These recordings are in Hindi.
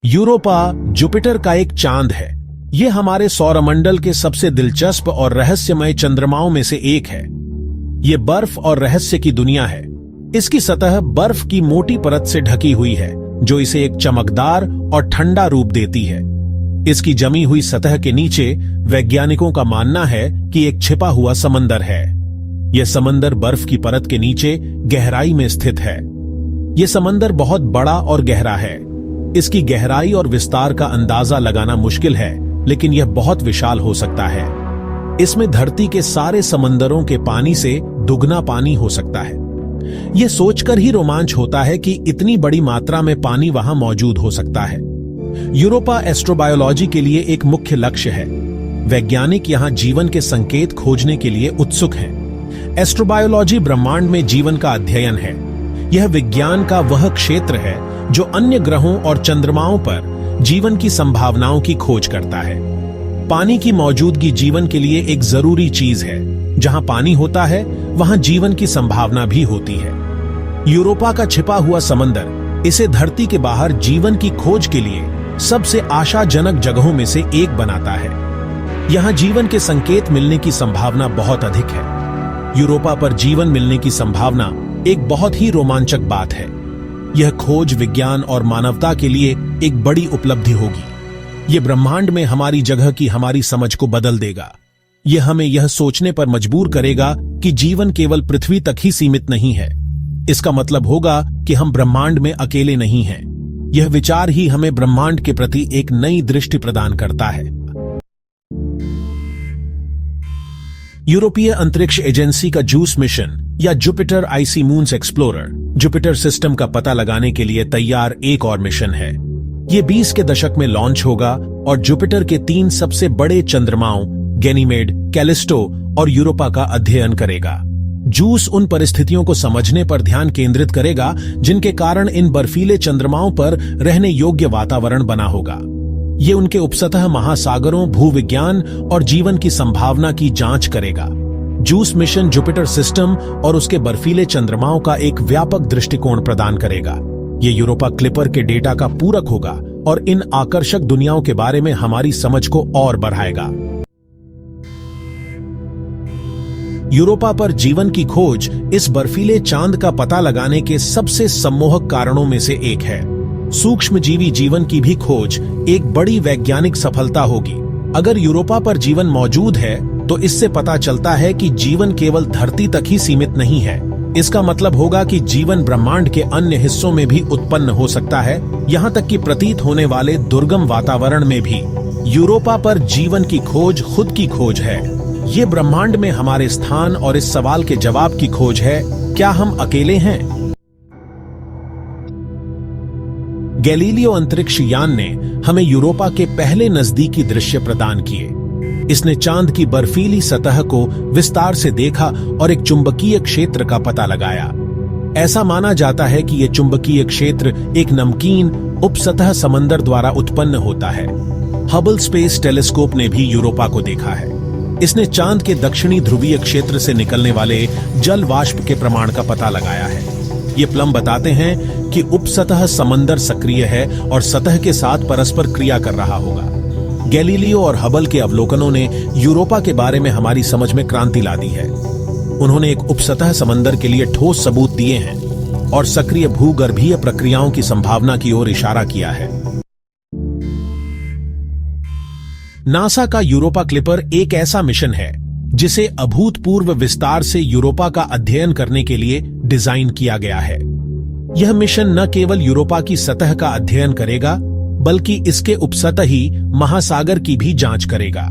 यूरोपा जुपिटर का एक चांद है। यह हमारे सौरमंडल के सबसे दिलचस्प और रहस्यमय चंद्रमाओं में से एक है। यह बर्फ और रहस्य की दुनिया है। इसकी सतह बर्फ की मोटी परत से ढकी हुई है, जो इसे एक चमकदार और ठंडा रूप देती है। इसकी जमी हुई सतह के नीचे वैज्ञानिकों का मानना है कि एक छिपा हुआ समंदर है। यह समंदर बर्फ की परत के नीचे गहराई में स्थित है। यह समंदर बहुत बड़ा और गहरा है। इसकी गहराई और विस्तार का अंदाजा लगाना मुश्किल है, लेकिन यह बहुत विशाल हो सकता है। इसमें धरती के सारे समंदरों के पानी से दुगना पानी हो सकता है। यह सोचकर ही रोमांच होता है कि इतनी बड़ी मात्रा में पानी वहां मौजूद हो सकता है। यूरोपा एस्ट्रोबायोलॉजी के लिए एक मुख्य लक्ष्य है। वैज्ञानिक यहां जीवन के संकेत खोजने के लिए उत्सुक हैं। एस्ट्रोबायोलॉजी ब्रह्मांड में जीवन का अध्ययन है। यह विज्ञान का वह क्षेत्र है जो अन्य ग्रहों और चंद्रमाओं पर जीवन की संभावनाओं की खोज करता है। पानी की मौजूदगी जीवन के लिए एक जरूरी चीज है। जहां पानी होता है, वहां जीवन की संभावना भी होती है। यूरोपा का छिपा हुआ समंदर इसे धरती के बाहर जीवन की खोज के लिए सबसे आशाजनक जगहों में से एक बनाता है। यहां जीवन के संकेत मिलने की संभावना बहुत अधिक है। यूरोपा पर जीवन मिलने की संभावना एक बहुत ही रोमांचक बात है। यह खोज विज्ञान और मानवता के लिए एक बड़ी उपलब्धि होगी। यह ब्रह्मांड में हमारी जगह की हमारी समझ को बदल देगा। यह हमें यह सोचने पर मजबूर करेगा कि जीवन केवल पृथ्वी तक ही सीमित नहीं है। इसका मतलब होगा कि हम ब्रह्मांड में अकेले नहीं हैं। यह विचार ही हमें ब्रह्मांड के प्रति एक नई दृष्टि प्रदान करता है। यूरोपीय अंतरिक्ष एजेंसी का जूस मिशन या जुपिटर आइसी मून्स एक्सप्लोरर जुपिटर सिस्टम का पता लगाने के लिए तैयार एक और मिशन है। यह 20 के दशक में लॉन्च होगा और जुपिटर के 3 सबसे बड़े चंद्रमाओं गैनीमेड, कैलिस्टो और यूरोपा का अध्ययन करेगा। जूस उन परिस्थितियों को समझने पर ध्यान केंद्रित करेगा जिनके कारण इन बर्फीले चंद्रमाओं पर रहने योग्य वातावरण बना होगा। ये उनके उपसतह महासागरों, भूविज्ञान और जीवन की संभावना की जांच करेगा। जूस मिशन जुपिटर सिस्टम और उसके बर्फीले चंद्रमाओं का एक व्यापक दृष्टिकोण प्रदान करेगा। ये यूरोपा क्लिपर के डेटा का पूरक होगा और इन आकर्षक दुनियाओं के बारे में हमारी समझ को और बढ़ाएगा। यूरोपा पर जीवन की खोज इस बर्फीले चांद का पता लगाने के सबसे सम्मोहक कारणों में से एक है। सूक्ष्मजीवी जीवन की भी खोज एक बड़ी वैज्ञानिक सफलता होगी। अगर यूरोपा पर जीवन मौजूद है, तो इससे पता चलता है कि जीवन केवल धरती तक ही सीमित नहीं है। इसका मतलब होगा कि जीवन ब्रह्मांड के अन्य हिस्सों में भी उत्पन्न हो सकता है, यहाँ तक कि प्रतीत होने वाले दुर्गम वातावरण में भी। यूरोपा पर जीवन की खोज खुद की खोज है। ये ब्रह्मांड में हमारे स्थान और इस सवाल के जवाब की खोज है, क्या हम अकेले हैं? गैलीलियो अंतरिक्ष यान ने हमें यूरोपा के पहले नजदीकी दृश्य प्रदान किए। इसने चांद की बर्फीली सतह को विस्तार से देखा और एक चुंबकीय क्षेत्र का पता लगाया। ऐसा माना जाता है कि यह चुंबकीय क्षेत्र एक नमकीन उपसतह समंदर द्वारा उत्पन्न होता है। हबल स्पेस टेलीस्कोप ने भी यूरोपा को देखा है। इसने चांद के दक्षिणी ध्रुवीय क्षेत्र से निकलने वाले जल वाष्प के प्रमाण का पता लगाया है। ये प्लम बताते हैं कि उपसतह समंदर सक्रिय है और सतह के साथ परस्पर क्रिया कर रहा होगा। गैलीलियो और हबल के अवलोकनों ने यूरोपा के बारे में हमारी समझ में क्रांति ला दी है। उन्होंने एक उपसतह समंदर के लिए ठोस सबूत दिए हैं और सक्रिय भूगर्भीय प्रक्रियाओं की संभावना की ओर इशारा किया है। नासा का यूरोपा क्लिपर एक ऐसा मिशन है जिसे अभूतपूर्व विस्तार से यूरोपा का अध्ययन करने के लिए डिजाइन किया गया है। यह मिशन न केवल यूरोपा की सतह का अध्ययन करेगा, बल्कि इसके उपसतही महासागर की भी जांच करेगा।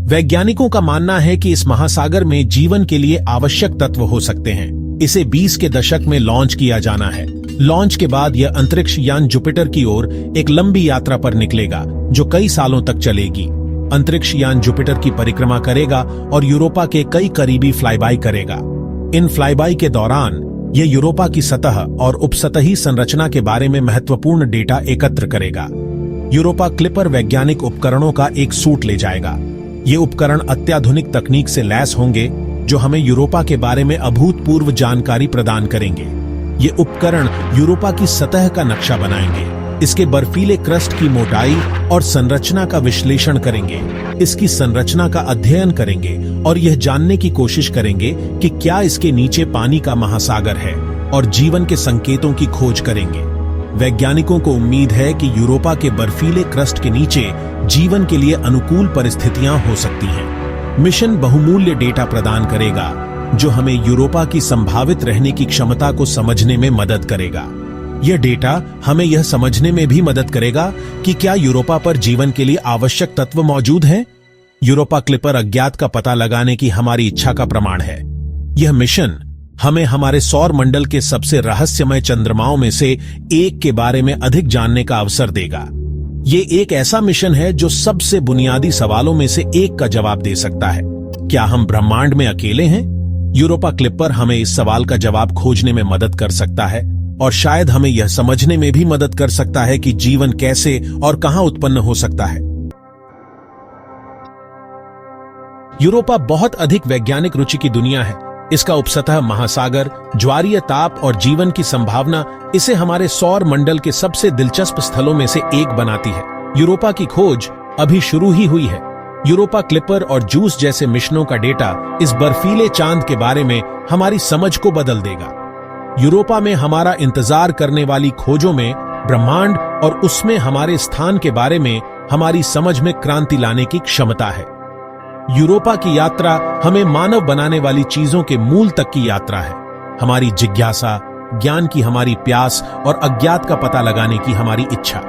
वैज्ञानिकों का मानना है कि इस महासागर में जीवन के लिए आवश्यक तत्व हो सकते हैं। इसे 20 के दशक में लॉन्च किया जाना है। लॉन्च के बाद यह अंतरिक्ष यान जुपिटर की ओर एक लंबी यात्रा पर निकलेगा, जो कई सालों तक चलेगी। अंतरिक्ष यान जुपिटर की परिक्रमा करेगा और यूरोपा के कई करीबी फ्लाईबाई करेगा। इन फ्लाईबाई के दौरान यह यूरोपा की सतह और उपसतही संरचना के बारे में महत्वपूर्ण डेटा एकत्र करेगा। यूरोपा क्लिपर वैज्ञानिक उपकरणों का एक सूट ले जाएगा। ये उपकरण अत्याधुनिक तकनीक से लैस होंगे, जो हमें यूरोपा के बारे में अभूतपूर्व जानकारी प्रदान करेंगे। ये उपकरण यूरोपा की सतह का नक्शा बनाएंगे। इसके बर्फीले क्रस्ट की मोटाई और संरचना का विश्लेषण करेंगे, इसकी संरचना का अध्ययन करेंगे और यह जानने की कोशिश करेंगे कि क्या इसके नीचे पानी का महासागर है और जीवन के संकेतों की खोज करेंगे। वैज्ञानिकों को उम्मीद है कि यूरोपा के बर्फीले क्रस्ट के नीचे जीवन के लिए अनुकूल परिस्थितियां हो सकती हैं। मिशन बहुमूल्य डेटा प्रदान करेगा जो हमें यूरोपा की संभावित रहने की क्षमता को समझने में मदद करेगा। यह डेटा हमें यह समझने में भी मदद करेगा कि क्या यूरोपा पर जीवन के लिए आवश्यक तत्व मौजूद हैं। यूरोपा क्लिपर अज्ञात का पता लगाने की हमारी इच्छा का प्रमाण है। यह मिशन हमें हमारे सौर मंडल के सबसे रहस्यमय चंद्रमाओं में से एक के बारे में अधिक जानने का अवसर देगा। ये एक ऐसा मिशन है जो सबसे बुनियादी सवालों में से एक का जवाब दे सकता है। क्या हम ब्रह्मांड में अकेले हैं? यूरोपा क्लिपर हमें इस सवाल का जवाब खोजने में मदद कर सकता है और शायद हमें यह समझने में भी मदद कर सकता है कि जीवन कैसे और कहां उत्पन्न हो सकता है। यूरोपा बहुत अधिक वैज्ञानिक रुचि की दुनिया है। इसका उपसतह महासागर, ज्वारीय ताप और जीवन की संभावना इसे हमारे सौर मंडल के सबसे दिलचस्प स्थलों में से एक बनाती है। यूरोपा की खोज अभी शुरू ही हुई है। यूरोपा क्लिपर और जूस जैसे मिशनों का डेटा इस बर्फीले चांद के बारे में हमारी समझ को बदल देगा। यूरोपा में हमारा इंतजार करने वाली खोजों में ब्रह्मांड और उसमें हमारे स्थान के बारे में हमारी समझ में क्रांति लाने की क्षमता है। यूरोपा की यात्रा हमें मानव बनाने वाली चीजों के मूल तक की यात्रा है। हमारी जिज्ञासा, ज्ञान की हमारी प्यास और अज्ञात का पता लगाने की हमारी इच्छा।